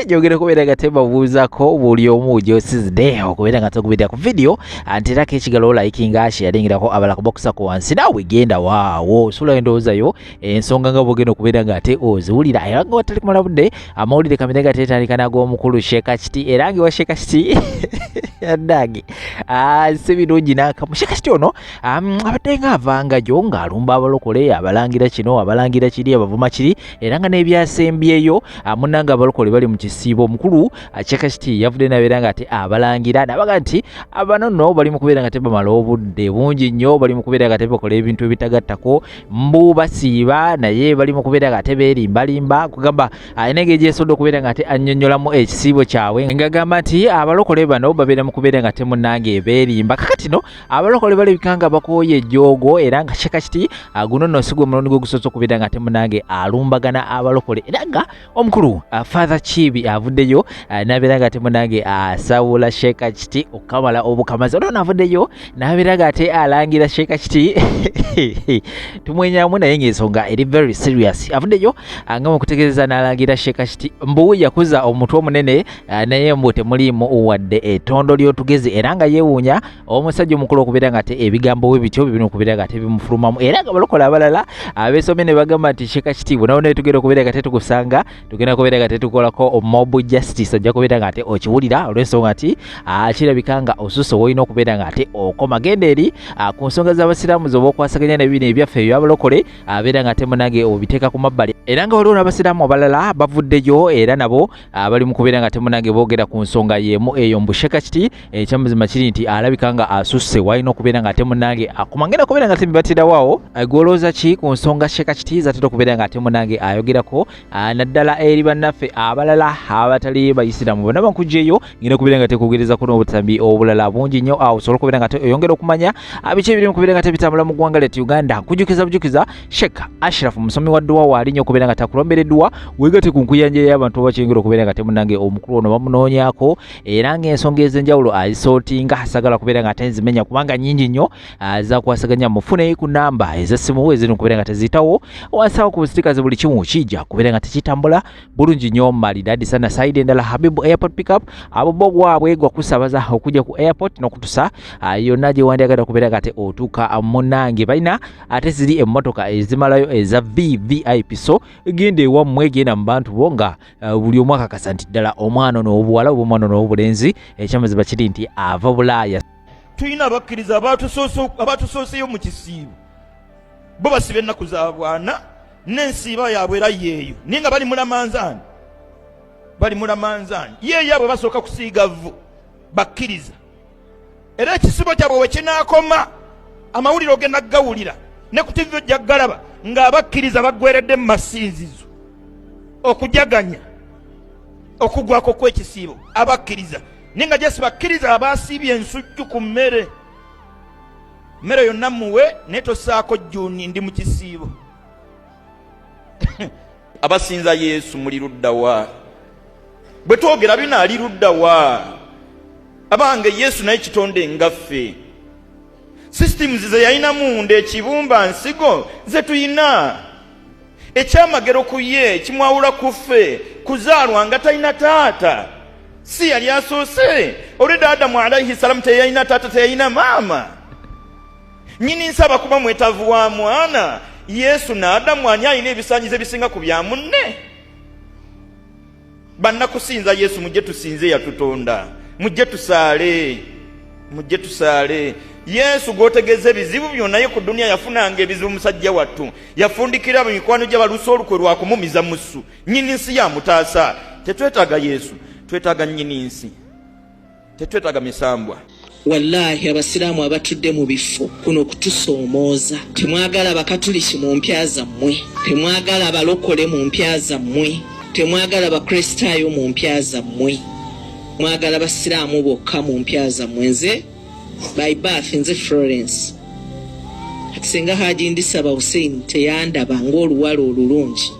jogera kubeera nga tebabuuzako buli omu gy'osizidde okubeera nga tokubidde ku video anterako ekigalo likinga sharingirako abala ku box ku wansi naawe genda waawo sula endowoozayo ensonga nga bwogenda okubeera nga ate oziwulira era nga watali kumala budde amawulire kamere nga teetandika n'ag'omukulu Sheikah Kiti era ngewa Sheikah Kiti yaddange si birungi n'akamu Sheikah Kiti ono abadde nga avangajo ng'alumba abalokole abalangira kino abalangira kiri abavuma kiri era nga n'ebyasembyeyo munnanga abalokole bali mu kisiibo omukulu Sheikah Kiti yavudde nabeera nga ate abalangira nabaga nti abano nno bali mu kubeera nga tebamala obudde bungi nnyo bali mu kubeera nga tebakola ebintu ebitagattako mbu basiiba naye bali mu kubeera nga tebeerimbalimba kugamba ayina engeri gyesodde okubeera nga ate annyonnyolamu ekisiibo kyabwe ngagamba nti abalokole bano babeera mu kubeera nga temunnange beerimba kakati no abalokole balabika nga bakooye ejjoogo era nga Sheikah Kiti guno nno si gwe mulundi gwe gusoose okubeera nga temunnange alumbagana abalokole era nga omukulu Father Chibi avuddeyo nabeera nga temunnange asawula Sheikah Kiti okukamala obukamazi ono navuddeyo nabeera nga ate alangira Sheikah Kiti tumwenyamu naye ng'ensonga eri very serious avuddeyo nga mu kutegeeza n'alangira Sheikah Kiti mbu yakuza omutwe omunene naye mbu temuliimu wadde ettondo ly'otugezi era nga yeewuunya omusajja omukulu okubeera nga ate ebigambo we bityo bibina okubeera nga tebimufulumamu era nga balokola abalala abeesomye ne bagamba nti Sheikah Kiti bunawo tugenda okubeera nga tetukusanga tugenda kubeera nga tetukolako mob justice ojja kubeera nga ate okiwulira olw'ensonga nti kirabika nga osusse woolina okubeera nga ate okoma genda eri ku nsonga z'abasiraamu zoba okwasaganya nebino ebyaffe ebyabalokole abeera nga temunange obiteeka ku mabbali era nga waliwo n'abasiraamu abalala bavuddeyo era nabo bali mu kubeera nga temunange boogera ku nsonga y'emu eyo mbu Sheikah Kiti ekyamazima kiri nti alabika nga asusse walina okubeera nga temunange akoma ngenda kubeera nga tebibatirawawo gwolooza ki ku nsonga Sheikah Kiti zatera okubeera nga temunange ayogerako naddala eri bannaffe abalala abatali bayisiraamu bonna bankugjeyo ngenda kubeera nga tekugereza kuno obutambi obulala bungi nnyo osobola okubeera nga oyongera okumanya biki ebiri mu kubeera nga tebitambula mu ggwanga lyattu Uganda bujukiza Sheikh Ashraf musomi wa dduwa waalinnyo okubeera nga takulombera edduwa wegate ku nkuyanja y'abantu bakyengera okubeera nga temunange omukulu ono bamunoonyaako era ng'ensonga ez'enjawulo azisootinga asagala kubeera nga tenzimenya kubanga nnyingi nnyo zakwasaganya mufune ku namba ez'essimu eziri okubeera nga teziyitawo wansawo ku busitikazi buli kimu kijja kubeera nga tekitambula bulungi nnyo malidadi sana side endala Habibu airport pickup abo bo gwabwe gwa kusabaza okujja ku airport n'okutusa yonna gye wandiyagala kubeera nga te otuuka munnange balina ate ziri emmotoka ezimalayo eza VVIP so genda ewammwe genda mu bantu bo nga buli omu akakasa nti ddala omwana n'obuwala oba omwana n'obulenzi ekyamazima kiri nti ava Bulaaya. Tuyina abakkiriza abatusooseyo mu kisiibo bo basiba ennaku za bwana n'ensiiba yaabwe era yeeyo naye nga bali mulamanzaani yeeyo abwe basooka kusiiga vvu bakkiriza era ekisibo kyabwe we kinaakoma amawulire ogenda gawulira ne ku TV ojja galaba ng'abakkiriza baggweredde mu masinzizo okujaganya okugwako kw'ekisiibo abakkiriza naye nga Yesu bakkiriza abaasiibye ensujju ku mmere yonna muwe naye tosaako jjuuni ndi mu kisiibo abasinza Yesu muli ludda wa bwe twogera bino ali ludda wa abange Yesu naye kitonde ngaffe systems ze yayinamu nde ekibumba nsigo ze tuyina ekyamagero ku ye kimwawula ku ffe kuzaalwa nga talina taata si yali asoose olwedda Adamu alayhi salamu teyayina taata teyayina maama nyini nsaba kuba mwetavu wa mwana Yesu na Adamu ani alina ebisaanyizo ebisinga ku bya munne bannakusinza Yesu mujje tusinze yatutonda mujje tusaale Yesu gotegeze ebizibu byonna ye ku dunia yafunanga ebizibu musajja wattu yafundikira mu mikwano gy'abalusi olukwe lwa kumumiza musu nyini nsi yamutaasa tetwetaaga Yesu twetaaga nyini nsi tetwetaaga misambwa wallahi abasiraamu abatudde mu bifo kuno kutusoomooza temwagala bakatuliki mu mpya zammwe temwagala balokole mu mpya zammwe temwagala bakristaayo mu mpya zammwe mwagala basiraamu bokka mu mpya zammwe nze by birth nze Florence akisenga Haji Ndisaba Hussein teyandaba ng'oluwala olulungi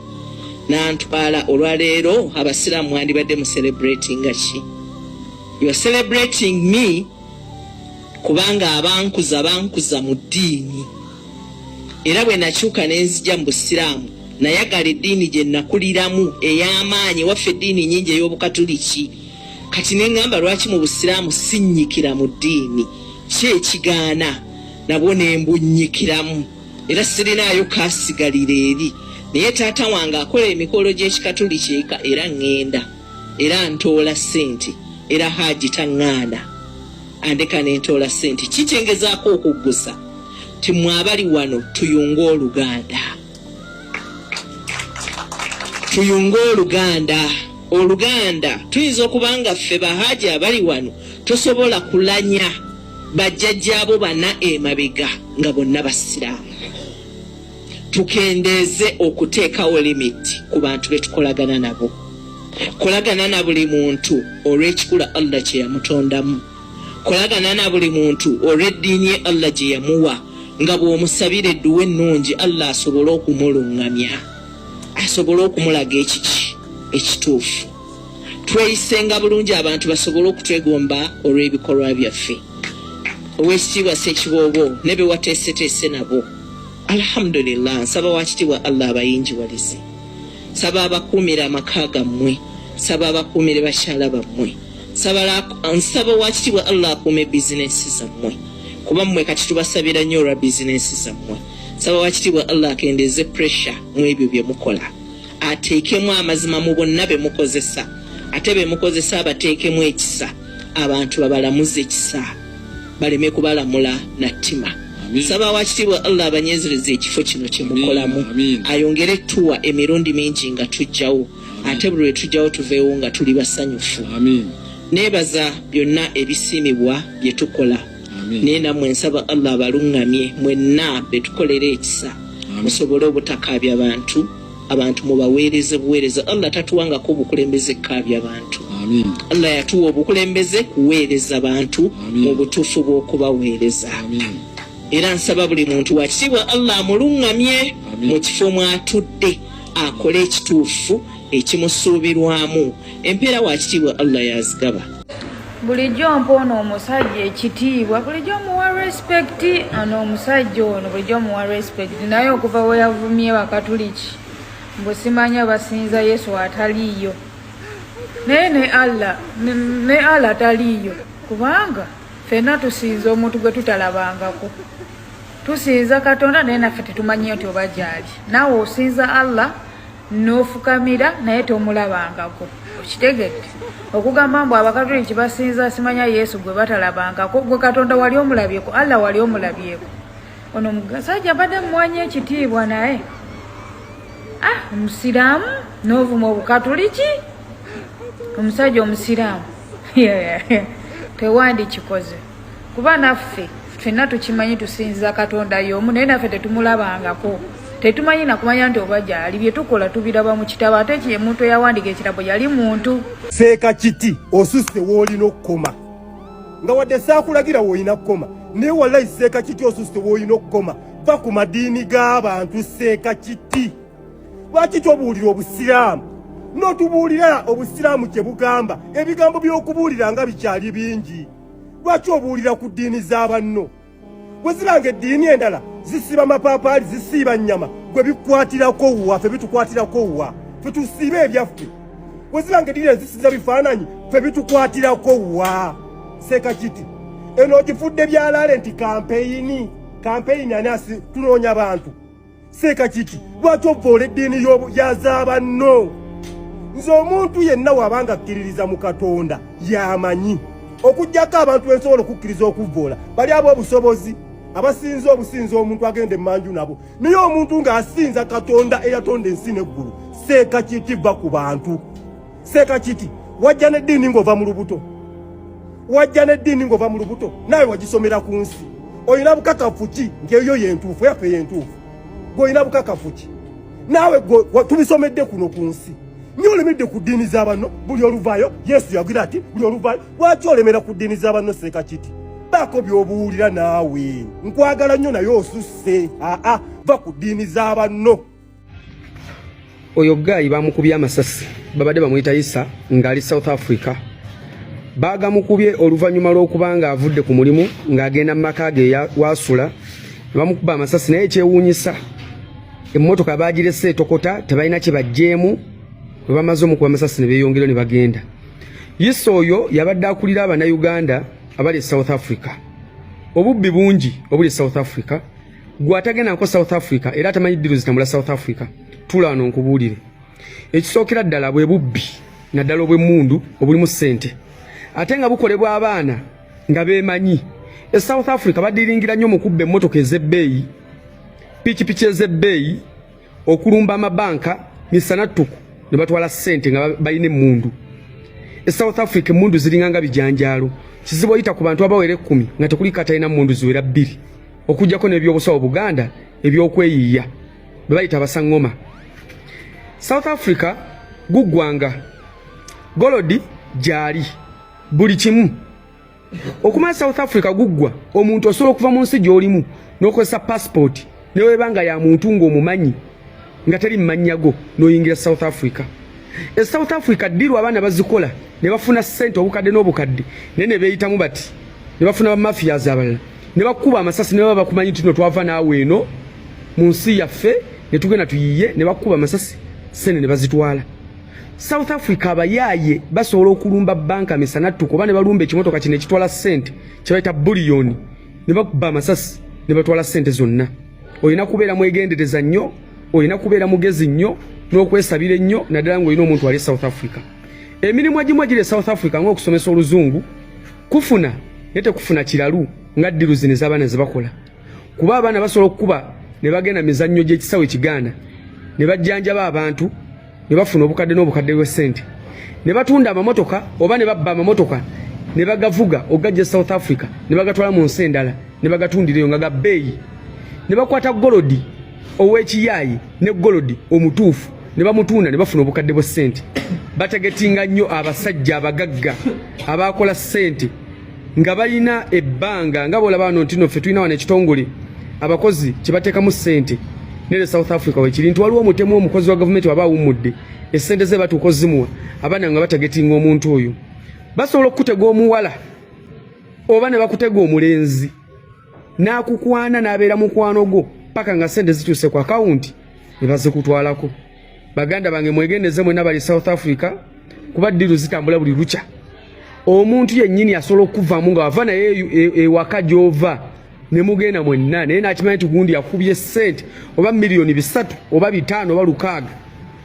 n'antwala olwaleero abasiraamu mwandibadde mu celebrating ki you are celebrating me kubanga abankuza mu ddiini era bwe nakyuka ne nzija mu busiraamu nayagala eddiini gye nakuliramu ey'amaanyi waffe eddiini nyingi ey'obukatuliki kati ne ŋŋamba lwaki mu busiraamu sinnyikira mu ddiini ki ekigaana nabwo ne mbunnyikiramu era sirinaayo kaasigalira eri naye taata wange akola emikolo gy'ekikatuliki eka era ŋŋenda era ntoola ssente era haaji taŋŋaana andeka ne ntoola ssente kikyengezaako okuggusa ti mwabali wano tuyunge oluganda oluganda tuyinza okuba nga ffe bahaaji abali wano tosobola kulanya bajjajjaabo bana emabega nga bonna basiraamu tukendeeze okuteekawo limiti ku bantu be tukolagana nabo kolagana na buli muntu olw'ekikula Allah kye yamutondamu kolagana na buli muntu olw'eddiini ye Allah gye yamuwa nga bw'omusabira edduwa ennungi Allah asobole okumuluŋŋamya asobole okumulaga ekiki ekituufu tweyisenga bulungi abantu basobole okutwegomba olw'ebikolwa byaffe ow'ekitiibwa Ssekiboobo ne be wateeseteese nabo alhamdulillah nsaba wakitiibwa Allah abayinjiwalize nsaba abakuumira amaka gammwe nsaba abakuumire bakyala bammwe nsaba wakitiibwa Allah akuume bizinensi zammwe kuba mmwe kati tubasabira nnyo olwa bizinensi zammwe nsaba wakitiibwa Allah akendeeze pressure mu ebyo bye mukola ateekemu amazima mu bonna be mukozesa ate be mukozesa abateekemu ekisa abantu babalamuze ekisa baleme kubalamula na ttima nsaba wakitiibwa Allah abanyezereza ekifo kino kye mukolamu ayongere tuwa emirundi mingi nga tujjawo ate buli lwe tujjawo tuveewo nga tuli basanyufu neebaza byonna ebisiimibwa bye tukola naye nammwe nsaba Allah abaluŋŋamye mwenna be tukolera ekisa musobole obutakaabya abantu mubaweereze buweereza Allah tatuwangako obukulembeze kkaabya abantu Allah yatuwa obukulembeze kuweereza bantu mu butuufu bw'okubaweereza era nsaba buli muntu wakitiibwa Allah amuluŋŋamye mu kifo mwatudde akole ekituufu ekimusuubirwamu empeera wakitiibwa Allah yazigaba bulijjo mpoono omusajja ekitiibwa bulijjo omuwa respect ano omusajja ono bulijjo omuwa respect naye okuva we yavumye bakatuliki mbu simanya basinza Yesu ataliiyo naye ne Allah taliiyo kubanga ffenna tusinza omuntu gwe tutalabangako tusinza Katonda naye naffe tetumanyi nti oba gyali naawe osinza Allah n'ofukamira naye tomulabangako okitegedde okugamba mbu abakatoliki basinza simanya Yesu gwe batalabangako gwe Katonda wali omulabyeko Allah wali omulabyeko ono omusajja badde mumwanya ekitiibwa naye omusiraamu n'ovuma obukatoliki omusajja omusiraamu tewandi kikoze kuba naffe ffenna tukimanyi tusinza Katonda y'omu naye naffe tetumulabangako tetumanyi nakumanya nti oba gyali bye tukola tubiraba mu kitabo ate ekyo muntu eyawandika ekitabo yali muntu seeka kiti osusse woolina okukoma nga wadde saakulagira woolina kukoma naye wallahi seeka kiti osusse woolina okukoma va ku madiini g'abantu seeka kiti lwaki tobuulira obusiraamu n'otubuulira obusiraamu kye bugamba ebigambo by'okubuulira nga bikyali bingi lwaki obuulira ku ddiini z'abanno bwe zibanga eddiini endala zisiba mapaapaali zisiiba nnyama gwe bikwatirako wa ffe bitukwatirako wa ffe tusiibe ebyaffe bwe zibanga eddiini ezisiza bifaananyi ffe bitukwatirako wa seeka kiti eno ogifudde byalaale nti kampeyini ani tunoonya bantu seeka kiti lwaki ovoola eddiini yaz'abanno nze omuntu yenna wabanga akkiririza mu Katonda yamanyi okujjako abantu ensobola okukkiriza okuvoola bali ab'obusobozi abasinza obusinza omuntu agenda emmanju nabo naye omuntu ng'asinza Katonda eyatonda ensi n'eggulu seeka kiti va ku bantu seeka kiti wajja n'eddiini ng'ova mu lubuto naawe wagisomera ku nsi olina bukakafu ki ng'eyo yentuufu yaffe yentuufu gweolina bukakafu ki naawe tubisomedde kuno ku nsi nyo olemedde ku ddiini z'abanno buli oluvaayo Yesu yagira ati buli oluvaayo lwaki olemera ku ddiini z'abanno seeka kiti baako by'obuwulira naawe nkwagala nnyo naye osusse va ku ddiini z'abanno oyo gaayi bamukubye amasasi babadde bamuyita Isa ng'ali South Africa bagamukubye oluvannyuma lw'okuba ng'avudde ku mulimu ng'agenda mu maka ge wasula bamukuba amasasi naye ekyewuunyisa emmotoka bagirese tokota tebalina kye bajjeemu bwe bamaze omukuba amasasi ne beeyongera ne bagenda. Yiso oyo yabadde akulira Abannayuganda abali South Africa. Obubbi bungi obuli South Africa. Gwe atagenda nko South Africa era atamanyi ddiru zitambula South Africa. Tula wano nkubuulire. Ekisookera ddala bwe bubbi naddala obw'emmundu obulimu ssente. Ate nga bukolebwa abaana nga beemanyi. South Africa badiringira nnyo mu kubba emmotoka ez'ebbeeyi, pikipiki ez'ebbeeyi, okulumba amabanka misanattuku ne batwala ssente nga balina emmundu. South Africa emmundu ziringa nga bijanjaalo. Kizibu oyita ku bantu abawera 10 nga tekuli katalina mmundu ziwera 2 okujjako n'ebyobusawo Buganda ebyokweyiiya bwe bayita basangoma. South Africa guggwanga golodi gyali buli kimu. Okumanya South Africa guggwa omuntu osobola okuva mu nsi gy'olimu n'okozesa passport ne webanga ya muntu ng'omumanyi nga teri mmanyago n'oyingira South Africa. South Africa ddiru abaana bazikola ne bafuna ssente obukadde n'obukadde ne beeyitamu bati ne bafuna bamafias abalala ne bakuba amasasi ne baba bakumanyi nti no twava naawe eno mu nsi yaffe ne tugenda tuyiye ne bakuba amasasi ssente ne bazitwala. South Africa abayaaye basobola okulumba banka misanattuku oba ne balumba ekimotoka kino ekitwala ssente kye bayita buliyoni ne bakuba amasasi ne batwala ssente zonna. Olina kubeera mwegendereza nnyo, olina kubeera mugezi nnyo n'okwesabira ennyo naddala ng'olina omuntu ali South Africa. Emirimu egimu egiri South Africa ng'okusomesa oluzungu kufuna naye tekufuna kiralu nga ddiru zino ez'abaana ze bakola. Kuba abaana basobola okukuba ne bagenda mizannyo gy'ekisawo ekigaana ne bajjanjaba abantu ne bafuna obukadde n'obukadde bw'essente ne batunda amamotoka oba ne babba amamotoka ne bagavuga ogajja South Africa ne bagatwala mu nsi endala ne bagatundirayo nga ga bbeeyi ne bakwata golodi ow'ekiyaayi ne golodi omutuufu ne bamutunda ne bafuna obukadde bw'essente. Bategetinga nnyo abasajja abagagga abakola ssente nga balina ebbanga nga bw'olaba wano nti no ffe tulina wano ekitongole abakozi kye bateekamu ssente ne South Africa wekiri nti waliwo omutemu omukozi wa gavumenti waba awummudde essente ze batuuka ozimuwa abaana nga bategetinga omuntu oyo. Basobola okukutega omuwala oba ne bakutega omulenzi n'akukwana n'abeera mukwano gwo paka nga ssente zituuse ku akawunti ne bazikutwalako. Baganda bange mwegendeze mwenna bali South Africa kuba ddiru zitambula buli lukya. Omuntu yennyini asobola okuvaamu nga wava naye ewaka gy'ova ne mugenda mwenna naye n'akimanyi nti gundi yakubye ssente oba miliyoni 3 oba 5 oba 6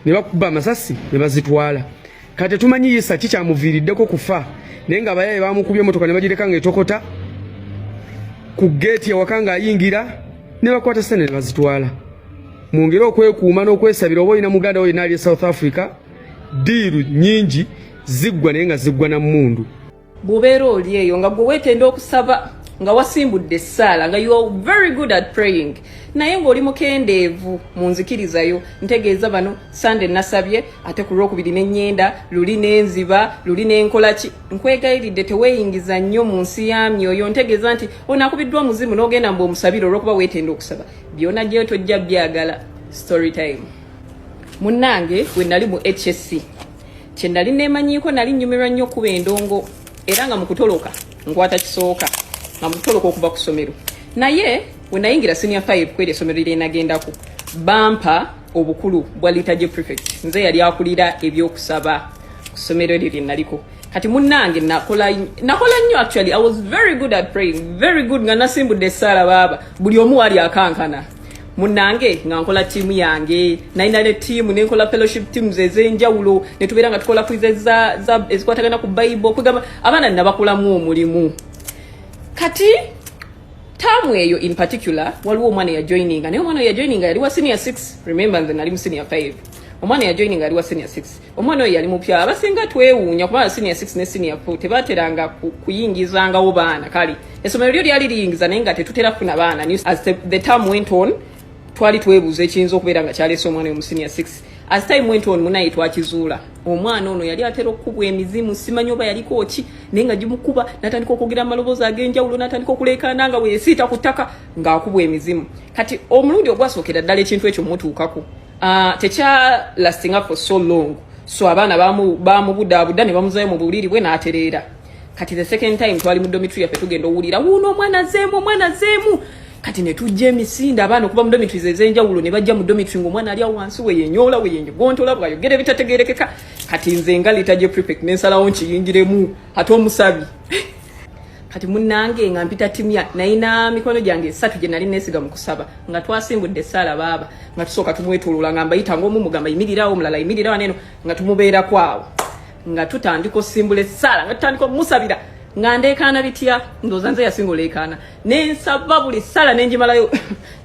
ne bakuba amasasi ne bazitwala. Kati tumanyi Yisa kikyamuviiriddeko kufa naye nga abayaaye bamukubye emmotoka ne bagireka ng'etokota ku geeti ewaka ng'ayingira ne bakwata ssente ne bazitwala. Mwongere okwekuuma n'okwesabira oba olina muganda oyo n'ali South Africa ddiiru nnyingi ziggwa naye nga ziggwa na mmundu. Bw'obeera oli eyo nga gwe weetenda okusaba nga wasimbudde essaala nga you are very good at praying naye ng'oli mukendeevu mu nzikirizayo ntegeeza bano Sunday nasabye ate ku Lwokubiri n'ennyenda luli n'enziba luli n'enkola ki nkwegayiridde teweeyingiza nnyo mu nsi ya myoyo ntegeeza nti onaakubiddwa omuzimu n'ogenda mbu omusabire olw'okuba weetenda okusaba byonna gye tojja byagala. Story time. Munnange we nali mu HSC kye nali neemanyiiko nali nnyumirwa nnyo kuba endongo era nga mu kutoloka nkwata kisooka nga mu kutoloka okuva ku ssomero naye we nayingira senior 5 kweri essomero lye nagendako bampa obukulu bwa liturgy prefect nze yali akulira ebyokusaba ku ssomero lye naliko. Kati munnange nakola nnyo actually I was very good at praying very good nga nasimbudde essaala baaba buli omu wali akankana. Munnange nga nkola tiimu yange nalina ne tiimu nenkola fellowship teams ez'enjawulo ne tubeera nga tukola quizzes ezikwatagana ku Bible okugamba abaana nabakolamu omulimu. Kati taamu eyo in particular waliwo omwana yajoininga naye omwana yajoininga yali wa senior 6 remember nze nali mu senior 5 omwana yajoininga yali wa senior 6 omwana oyo yali mupya abasinga twewuunya kubanga senior 6 ne senior 4 tebateranga kuyingizangawo baana kale essomero lyo lyali liyingiza naye nga tetutera kufuna baana as the term went on twali twebuuza ekiyinza okubeera nga kyaleese omwana oyo mu senior 6 as time went on munaye twakizuula omwana ono yali atera okukubwa emizimu simanyi oba yaliko ki naye nga gimukuba n'atandika okwogera amaloboozi ag'enjawulo n'atandika okuleekaana nga weesiita ku ttaka ng'akubwa emizimu. Kati omulundi ogwasookera ddala ekintu ekyo mutuukako tekya lasting up for so long so abaana bamubudaabuda ne bamuzayo mu buwuliri bwe n'atereera. Kati the second time twali mu dormitory yaffe tugenda owulira wuuno omwana zeemu kati ne tujja emisinde abaana okuba mu dormitories ez'enjawulo ne bajja mu dormitory ng'omwana ali awo wansi weyenyola weyenyigontola bwayogera ebitategeerekeka kati nze nga litaje prefect n'ensalawo nkiyingiremu ate omusabi kati munnange nga mpita timya nayina mikono gyange 3 gye nali neesiga mu kusaba nga twasimbudde essaala baaba nga tusooka tumwetulula nga mbayita ng'omu mugamba yimirirawo omulala yimirirawo neno nga tumubeerako awo nga tutandika osimbula essaala nga tutandika omusabira nga ndeekaana bitya ndowooza nze yasinga oleekaana nensaba buli ssala nenjimalayo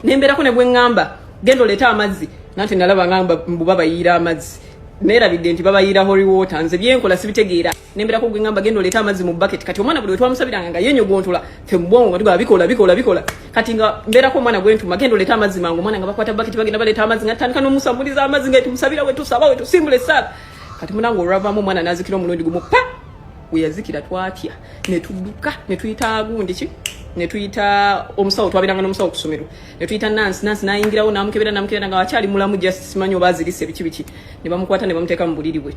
nembeerako ne bwe ŋŋamba genda oleeta amazzi nanti nalaba ngamba mbu babayiira amazzi neerabidde nti babayiira holy water nze byenkola sibitegeera nembeerako gwe ŋŋamba genda oleeta amazzi mu bucket kati omwana buli we twamusabiranga nga yenyogontola fe mu bwongo nga tugaba bikola kati nga mbeerako omwana gwe ntuma genda oleeta amazzi mangu omwana nga bakwata bucket bagenda baleeta amazzi nga tutandika n'omusamuliza amazzi nga tumusabira we tusaba we tusimbula essaala kati munange olwavaamu omwana n'azikira omulundi gumu pa we yazikira twatya ne tudduka ne tuyita gundi ki ne tuyita omusawo twabiranga n'omusawo ku ssomero ne tuyita nansi n'ayingirawo n'amukebera nga wakyali mulamu just simanyi oba azirise biki ne bamukwata ne bamuteeka mu buliri bwe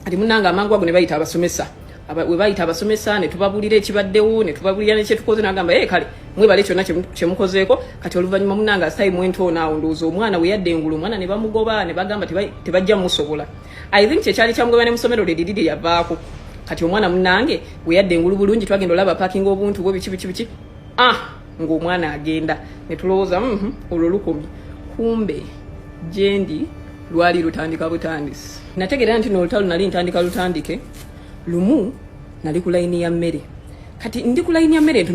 ati munange amangu ago ne bayita abasomesa we bayita abasomesa ne tubabuulira ekibaddewo ne tubabuulira nekyetukoze n'agamba kale mwebale kyonna kyemukozeeko kati oluvannyuma munange asitayimu entono awo ndowooza omwana we yadde engulu omwana ne bamugoba ne bagamba tebajja musobola I think kyekyali kyamugoba ne mu ssomero lye yavaako kati omwana munange we yadde engulu bulungi twagenda olaba parking obuntu bwo biki ng'omwana agenda ne tulowooza olwo lukomye kumbe gyendi lwali lutandika butandisi nategeera nti n'olutalo nali ntandika lutandike lumu nali ku layini ya mmere kati ndi ku layini ya mmere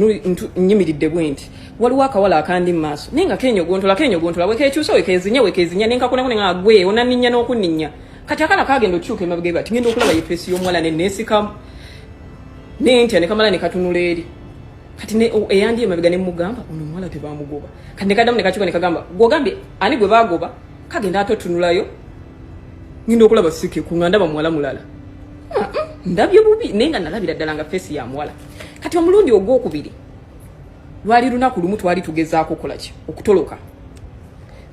nnyimiridde bwe nti waliwo akawala akandi mu maaso naye nga kenyogontola wekekyusa wekezinya nenkakonako nga gwe onanninya n'okunninya kati akala kagenda okyuka emabega bati ngenda okulaba yefeesi y'omuwala neneesikamu nentya nekamala nekatunula eri kati eyandi emabega nemugamba ono omuwala tebamugoba kati nekaddamu nekakyuka nekagamba gwogambye ani gwe bagoba kagenda ate otunulayo ngenda okulaba sikeku nga ndaba muwala mulala ndabye bubi naye nga nalabira ddala nga feesi ya muwala kati omulundi ogwokubiri lwali lunaku lumu twali tugezaako okolaki okutoloka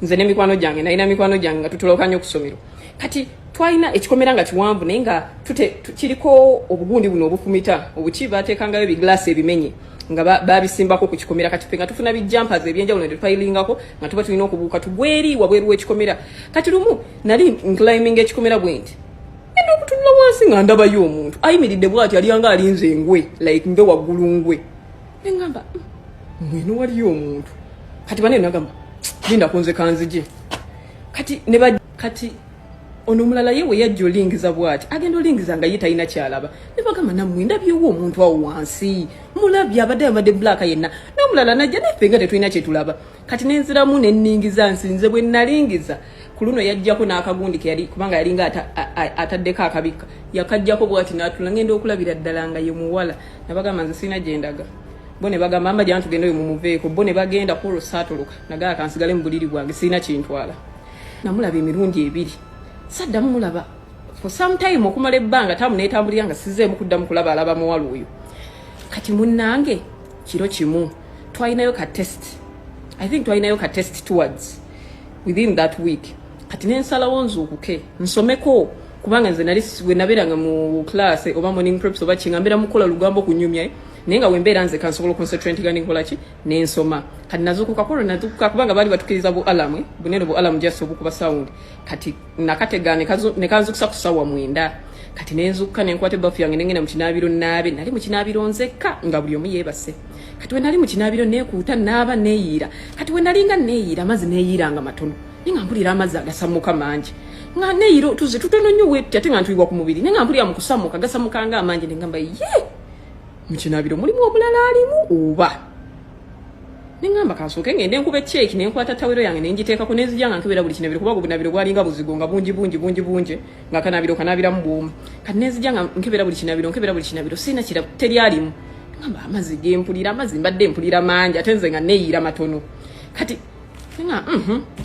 nze n'emikwano gyange nalina mikwano gyange nga tutolokanye okusomero kati twalina ekikomera nga kiwanvu naye nga kiriko obugundi buno obufumita obuki bateekangayo ebiglaasi ebimenye nga babisimbako ku kikomera kati nga tufuna bijampazi ebyenjawulo ne twayilingako nga tuba tulina okubuuka tugweri wabweru w'ekikomera kati lumu nali ncliminga ekikomera bwe nti ngenda okutunula wansi nga ndabayo omuntu ayimiridde bw'ati aliyanga alinze engwe like mbe waggulu ngwe ne ngamba mweno waliyo omuntu kati banene nagamba linda kunze kanzije kati ono mulala yewe yajja olingiza bwati agenda olingiza nga ye talina kyalaba ne bagamba nammwe ndabyewo omuntu awo wansi mulabye abadde black yenna n'omulala najja naffe nga tetulina kyetulaba kati nenziramu nenningiza nsinze bwe nalingiza ku luno yajjako n'akagundi ke yali kubanga yalinga ataddeko akabika yakajjako bwati n'atula ngenda okulabira ddala nga ye muwala nabagamba nze sirina gyendaga bo ne bagamba amba gyantu genda oyo mumuveeko bo ne bagenda ku olwosaatoloka nagala kansigale mu buliri bwange sirina kintwala namulaba emirundi ebiri saddamu mulaba for some time okumala ebbanga tamu neetambulira nga sizeemu kuddamu kulaba alaba muwala oyo kati munnange kiro kimu twalinayo ka test towards within that week kati nensalawo nzuukuke nsomeko kubanga nze nali we nabeeranga mu class oba morning preps oba kingambeera mukola lugambo kunyumya naye nga wembeera nze kansobola concentrate gani nkola ki nensoma kati nazuukuka kubanga baali batukiriza bu alarm bunene bu alarm just obukuba sound kati nakatega ne kanzukisa ku ssaawa 9 kati nenzukka nenkwata ebbafu yange nengenda mu kinaabiro naabe nali mu kinaabiro nzekka nga buli omu yeebase kati we nali mu kinaabiro neekuuta naaba neeyiira kati we nalinga neeyiira amazzi neeyiiranga matono naye nga mpulira amazzi agasammuka mangi nga neeyiira tuze tutono nnyo wettu ate nga ntuyibwa ku mubiri naye nga mpulira mu kusammuka gasammukanga amangi nengamba mu kinaabiro mulimu omulala alimu oba nengamba kansooke ngende nkuba ekyeki nenkwata tawero yange nenjiteekako nenzija nga nkebera buli kinaabiro kubanga obunabiro bwalinga buzigo nga bungi nga kanaabiro kanaabiramu bwomu kati nenzija nga nkebera buli kinaabiro sirina kirabo teryalimu ngamba amazzi gempulira amazzi mbadde mpulira mangi ate nze nga neeyiira matono kati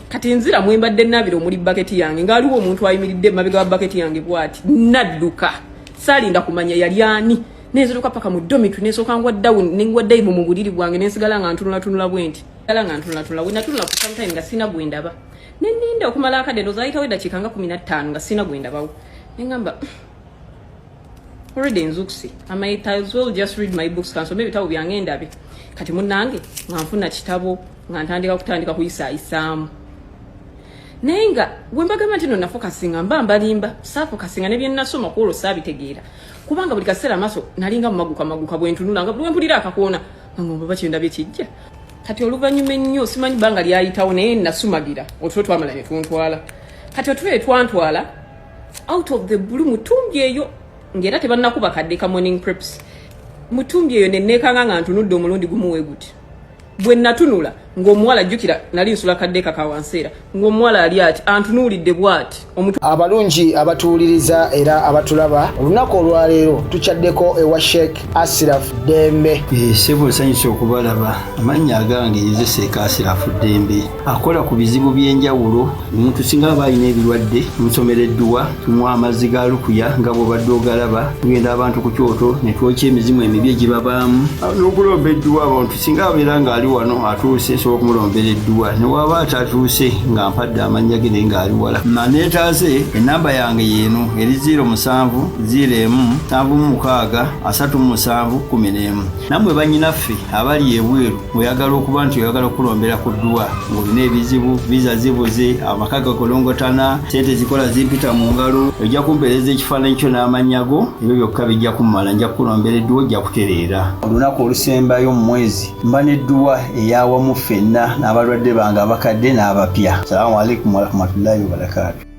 kati nzira mwembadde naabiro omuli baketi yange ngaaliwo omuntu ayimiridde emabega wa baketi yange bwati nadduka saalinda kumanya yali ani neziruka paka mu dormitory nesooka ngwa down nengwa dive mu buliri bwange nensigala nga ntunula bwenti we natunula ku sometime nga sina gwendaba neninda okumala akadde ndoza ayitawo eddakiika nga 15 nga sina gwendabawo nengamba already nzukuse. I might as well just read my books kanso maybe tawo byange ndabe. Kati munnange nga nfuna kitabo nga ntandika kuyisa isaamu. Nenga wembagamba nti nonna focusinga mbalimba sa focusinga ne byenasoma ku olosabitegeera. Kubanga buli kaseera maso nalinga maguka bwentunula nga bwe mpulira akakoona ngomba bakyenda byekijja. Kati oluvannyuma ennyo simanyi banga lyayitawo naye nasumagira otwo twamala ne tuntwala. Kati otwe twantwala out of the blue mutumbi eyo ngera tebannakuba kadde ka morning preps. Mutumbi eyo nennekanga nga ntunudde omulundi gumu weguti. Bwe natunula ng'omuwala jjukira nali nsula kaddeka kawanseera ng'omuwala ali ati antunuulidde bw'ati abalungi abatuwuliriza era abatulaba olunaku olwaleero tukyaddeko ewa Sheikh Ashraf Dembe. Sebo nsanyusa okubalaba. Amannya agange Yeze Sheikh Ashraf Dembe akola ku bizibu by'enjawulo. Omuntu singa aba alina ebirwadde musomereddwa tumuwa amazzi ga lukuya nga bw'obadde ogalaba tugenda abantu ku kyoto ne twokya emizimu emibi egibabaamu n'okulombeddwa abantu singa abeera ng'ali wano atuuse sobola okumulombera edduwa ne waba atatuuse nga mpadde amannya ge naye ng'ali wala neetaaze ennamba yange yeeno eri 0701763711 nammwe bannyinaffe abali ebweru oyagala okuba nti oyagala okulombera ku dduwa ng'olina ebizibu viza zibuze amaka gakolongotana sente zikola zimpita mu ngalo ojja kumpeereza ekifaananyi kyo n'amannya go ebyo byokka bijja kummala nja kukulombera edduwa ojja kutereera olunaku olusembayo mu mwezi mba n'edduwa eyawamu ffenna n'abalwadde bange abakadde n'abapya. Assalamu alaikum warahmatullahi wabarakatuh.